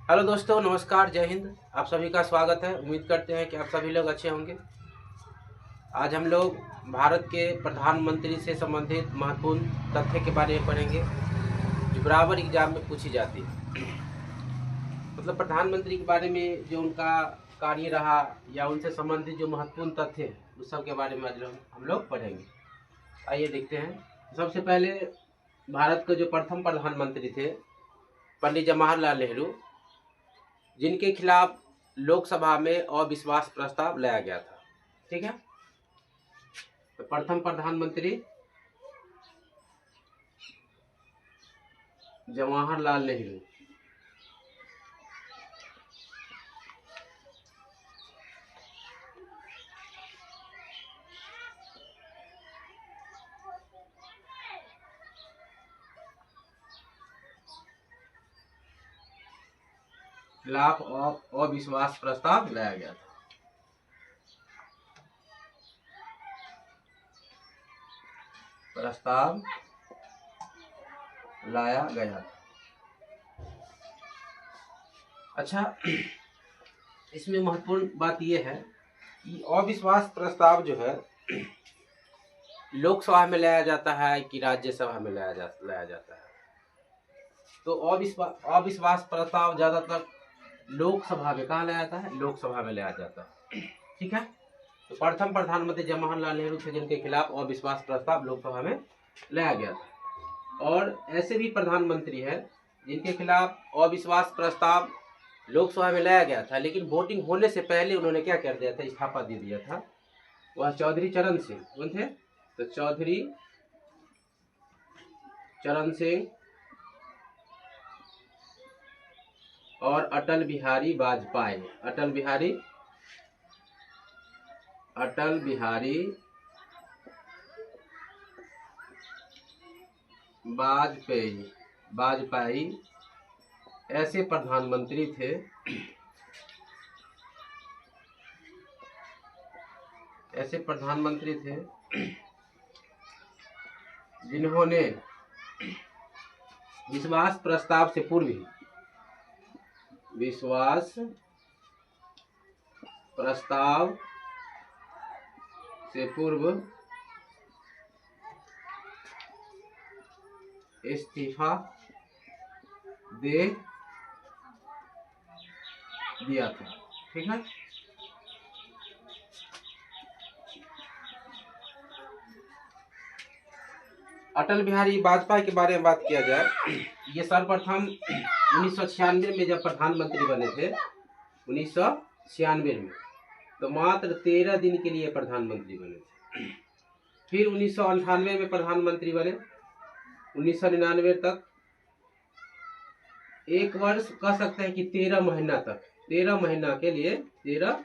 Hello दोस्तों, नमस्कार, जय हिंद। आप सभी का स्वागत है। उम्मीद करते हैं कि आप सभी लोग अच्छे होंगे। आज हम लोग भारत के प्रधानमंत्री से संबंधित महत्वपूर्ण तथ्य के बारे में पढ़ेंगे जो बराबर एग्जाम में पूछी जाती है। मतलब प्रधानमंत्री के बारे में जो उनका कार्य रहा या उनसे संबंधित जो महत्वपूर्ण तथ्य है उस सब के बारे में आज हम लोग पढ़ेंगे। आइए देखते हैं। सबसे पहले भारत के जो प्रथम प्रधानमंत्री थे पंडित जवाहरलाल नेहरू, जिनके खिलाफ लोकसभा में अविश्वास प्रस्ताव लाया गया था। ठीक है, तो प्रथम प्रधानमंत्री जवाहरलाल नेहरू। खिलाफ अविश्वास प्रस्ताव लाया गया था। प्रस्ताव लाया गया था। अच्छा, इसमें महत्वपूर्ण बात यह है कि अविश्वास प्रस्ताव जो है लोकसभा में लाया जाता है कि राज्यसभा में लाया जाता है। तो अविश्वास प्रस्ताव ज्यादातर लोकसभा में कहाँ लाया जाता है? लोकसभा में लाया जाता है। ठीक है, तो प्रथम प्रधानमंत्री जवाहरलाल नेहरू थे जिनके खिलाफ अविश्वास प्रस्ताव लोकसभा में लाया गया था। और ऐसे भी प्रधानमंत्री हैं जिनके खिलाफ अविश्वास प्रस्ताव लोकसभा में लाया गया था, लेकिन वोटिंग होने से पहले उन्होंने क्या कर दिया था? इस्तीफा दे दिया था। वह चौधरी चरण सिंह। कौन थे? तो चौधरी चरण सिंह और अटल बिहारी वाजपेयी। अटल बिहारी वाजपेयी ऐसे प्रधानमंत्री थे जिन्होंने विश्वास प्रस्ताव से पूर्व इस्तीफा दे दिया था। ठीक है, अटल बिहारी वाजपेयी के बारे में बात किया जाए, ये सर्वप्रथम 1996 में जब प्रधानमंत्री बने थे, 1996 में, तो मात्र 13 दिन के लिए प्रधानमंत्री बने थे। फिर 1998 में प्रधानमंत्री बने, 1999 तक, एक वर्ष कह सकते हैं कि 13 महीना तक, 13 महीना के लिए 13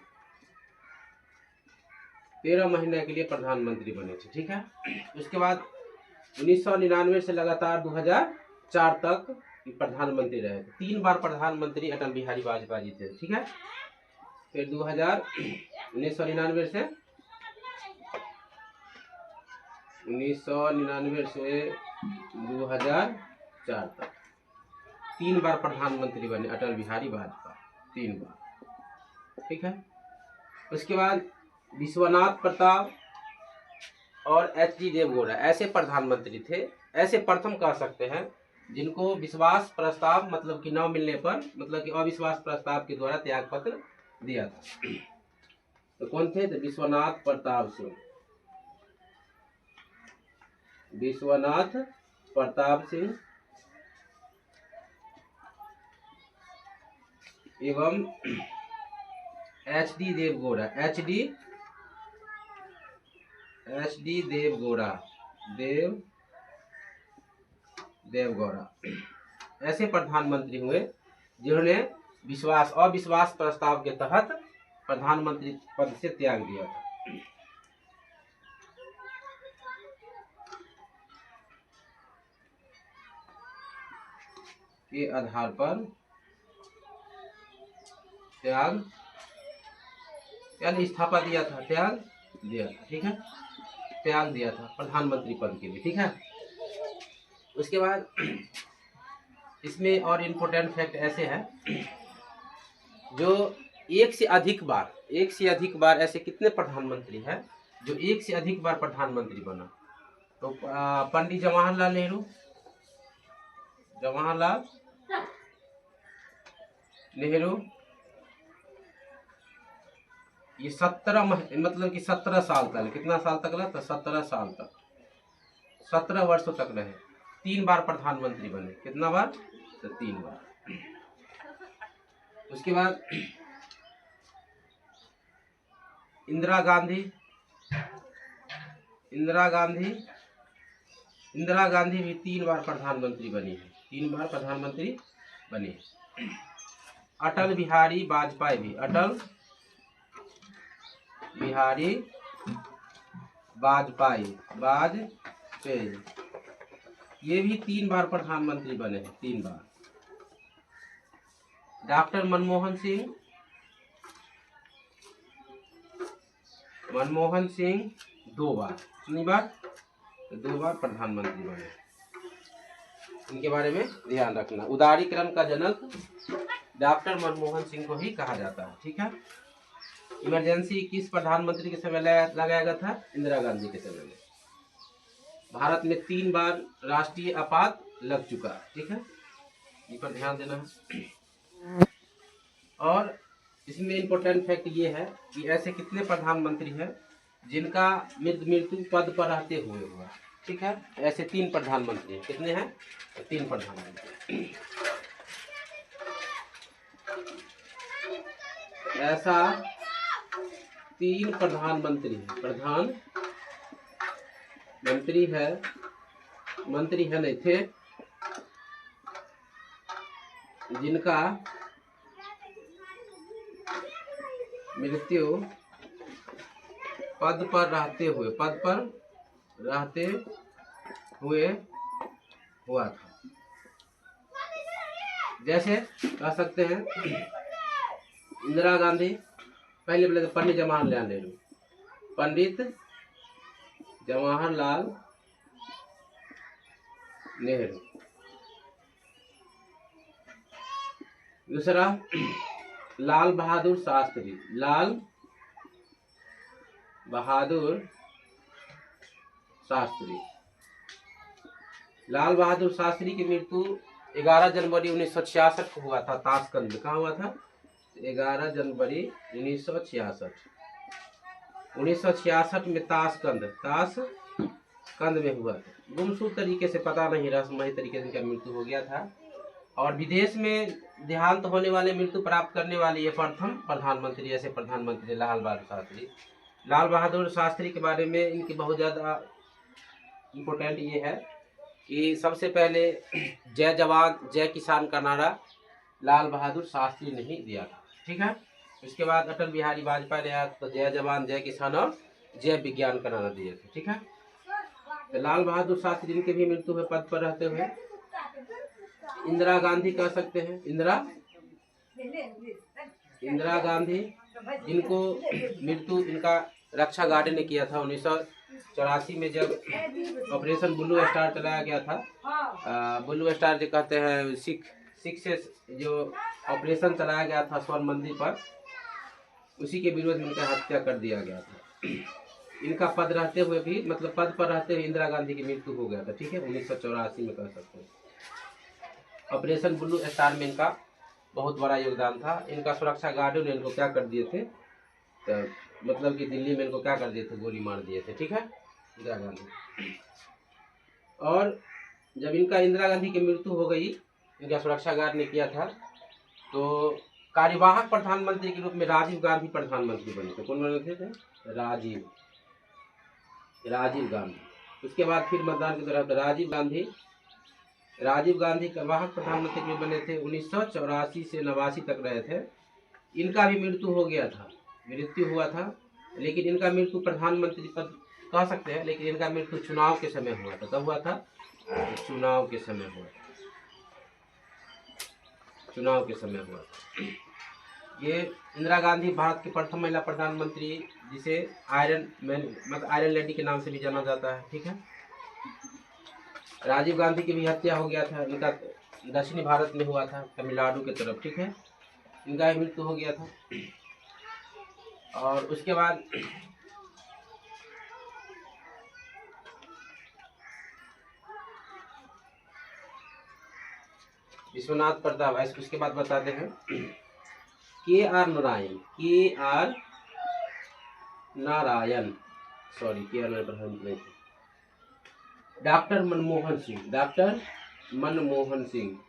महीने के लिए प्रधानमंत्री बने थे। ठीक है, उसके बाद 1999 से लगातार 2004 तक प्रधानमंत्री रहे थे। 3 बार प्रधानमंत्री अटल बिहारी वाजपेयी थे। ठीक है, फिर 1999 से 2004 तक 3 बार प्रधानमंत्री बने अटल बिहारी वाजपेयी, 3 बार। ठीक है, उसके बाद विश्वनाथ प्रताप और एच.डी. देवगौड़ा ऐसे प्रधानमंत्री थे, ऐसे प्रथम कह सकते हैं जिनको विश्वास प्रस्ताव मतलब कि न मिलने पर, मतलब कि अविश्वास प्रस्ताव के द्वारा त्याग पत्र दिया था। तो कौन थे? तो विश्वनाथ प्रताप सिंह एवं एच.डी. देवगौड़ा ऐसे प्रधानमंत्री हुए जिन्होंने अविश्वास प्रस्ताव के तहत प्रधानमंत्री पद से त्याग दिया था। के आधार पर त्याग यानी इस्तीफा दिया था, त्याग दिया था। ठीक है, त्याग दिया था प्रधानमंत्री पद के लिए। ठीक है, उसके बाद इसमें और इम्पोर्टेंट फैक्ट ऐसे है जो एक से अधिक बार ऐसे कितने प्रधानमंत्री हैं जो एक से अधिक बार प्रधानमंत्री बना? तो पंडित जवाहरलाल नेहरू ये 17 मतलब कि 17 साल तक, कितना साल तक रहा? तो 17 साल तक, 17 वर्षों तक रहे, 3 बार प्रधानमंत्री बने। कितना बार? तो 3 बार। उसके बाद इंदिरा गांधी भी 3 बार प्रधानमंत्री बनी है, 3 बार प्रधानमंत्री बनी। अटल बिहारी वाजपेयी भी, अटल बिहारी वाजपेयी ये भी 3 बार प्रधानमंत्री बने हैं, 3 बार। डॉक्टर मनमोहन सिंह 2 बार, कितनी बार? 2 बार प्रधानमंत्री बने। इनके बारे में ध्यान रखना। उदारीकरण का जनक डॉक्टर मनमोहन सिंह को ही कहा जाता है, ठीक है। इमरजेंसी किस प्रधानमंत्री के समय लगाया गया था? इंदिरा गांधी के समय में। भारत में 3 बार राष्ट्रीय आपात लग चुका, ठीक है, इस पर ध्यान देना है। और इसमें इम्पोर्टेंट फैक्ट ये है कि ऐसे कितने प्रधानमंत्री हैं जिनका मृत्यु पद पर रहते हुए हुआ, ठीक है। ऐसे 3 प्रधानमंत्री हैं। कितने हैं? 3 प्रधानमंत्री। ऐसा 3 प्रधानमंत्री हैं, मंत्री है नहीं थे, जिनका मृत्यु पद पर रहते हुए हुआ था। जैसे कह सकते हैं इंदिरा गांधी, पहले बोले पंडित जवाहरलाल नेहरू। दूसरा लाल बहादुर शास्त्री, लाल बहादुर शास्त्री की मृत्यु 11 जनवरी 1966 को हुआ था, ताशकंद में। कहाँ हुआ था? 11 जनवरी 1966 में ताशकंद में हुआ था। गुमशुदा तरीके से, पता नहीं, रहस्यमयी तरीके से इनका मृत्यु हो गया था। और विदेश में देहांत होने वाले, मृत्यु प्राप्त करने वाले ये प्रथम प्रधानमंत्री, ऐसे प्रधानमंत्री लाल बहादुर शास्त्री के बारे में इनकी बहुत ज़्यादा इम्पोर्टेंट ये है कि सबसे पहले जय जवान जय किसान का नारा लाल बहादुर शास्त्री ने ही दिया था, ठीक है। उसके बाद अटल बिहारी वाजपेयी ने आया तो जय जवान जय किसान और जय विज्ञान का नारा दिए थे, ठीक है। तो लाल बहादुर शास्त्री इनके भी मृत्यु हुए पद पर रहते हुए। इंदिरा गांधी कह सकते हैं, इंदिरा गांधी जिनको मृत्यु इनका रक्षा गार्ड ने किया था 1984 में, जब ऑपरेशन ब्लू स्टार चलाया गया था। ब्लू स्टार जो कहते हैं, सिख से जो ऑपरेशन चलाया गया था स्वर्ण मंदिर पर, उसी के विरोध में इनका हत्या कर दिया गया था। इनका पद रहते हुए भी, मतलब पद पर रहते हुए इंदिरा गांधी की मृत्यु हो गया था, ठीक है, 1984 में कह सकते हैं। ऑपरेशन ब्लू स्टार में इनका बहुत बड़ा योगदान था। इनका सुरक्षा गार्डों ने इनको क्या कर दिए थे, तो मतलब कि दिल्ली में इनको क्या कर दिए थे, गोली मार दिए थे, ठीक है, इंदिरा गांधी। और जब इंदिरा गांधी की मृत्यु हो गई, इनका सुरक्षा गार्ड ने किया था, तो कार्यवाहक प्रधानमंत्री के रूप में राजीव गांधी प्रधानमंत्री बने थे। कौन बने थे? राजीव गांधी। उसके बाद फिर मतदान की तरफ राजीव गांधी कार्यवाहक प्रधानमंत्री में बने थे, 1984 से 89 तक रहे थे। इनका भी मृत्यु हुआ था, लेकिन इनका मृत्यु प्रधानमंत्री पद कह सकते हैं, लेकिन इनका मृत्यु चुनाव के समय हुआ था। कब हुआ था? चुनाव के समय हुआ था। ये इंदिरा गांधी भारत की प्रथम महिला प्रधानमंत्री, जिसे आयरन लेडी के नाम से भी जाना जाता है, ठीक है। राजीव गांधी की भी हत्या हो गया था, इनका दक्षिणी भारत में हुआ था, तमिलनाडु की तरफ, ठीक है। इनका ही मृत्यु हो गया था। और उसके बाद विश्वनाथ प्रताप, उसके बाद बताते हैं KR. Narayan, KR. Narayan, sorry KR. Narayan नहीं थे। डॉक्टर मनमोहन सिंह, डॉक्टर मनमोहन सिंह,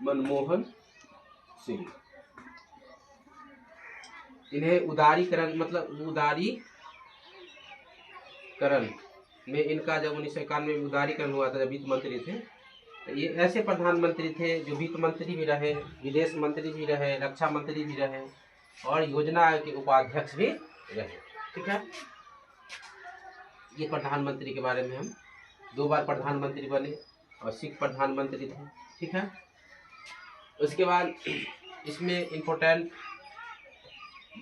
मनमोहन सिंह, इन्हें उदारीकरण मतलब उदारीकरण में इनका जब 1991 में उदारीकरण हुआ था, जब वित्त मंत्री थे, तो ये ऐसे प्रधानमंत्री थे जो वित्त मंत्री भी रहे, विदेश मंत्री भी रहे, रक्षा मंत्री भी रहे और योजना आयोग के उपाध्यक्ष भी रहे। ठीक है, ये प्रधानमंत्री के बारे में हम 2 बार प्रधानमंत्री बने और सिख प्रधानमंत्री थे। ठीक है, उसके बाद इसमें इम्पोर्टेंट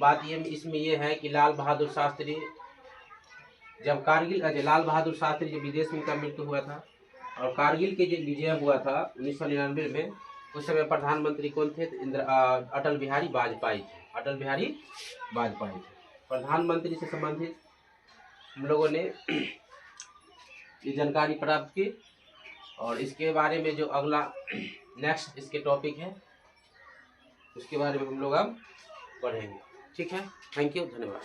बात इसमें ये है कि लाल बहादुर शास्त्री जब लाल बहादुर शास्त्री जब विदेश में इनका मृत्यु हुआ था और कारगिल के जो विजय हुआ था 1999 में, उस समय प्रधानमंत्री कौन थे? अटल बिहारी वाजपेयी थे। अटल बिहारी वाजपेयी थे। प्रधानमंत्री से संबंधित हम लोगों ने ये जानकारी प्राप्त की और इसके बारे में जो अगला नेक्स्ट इसके टॉपिक है उसके बारे में हम लोग अब पढ़ेंगे। ठीक है, थैंक यू, धन्यवाद।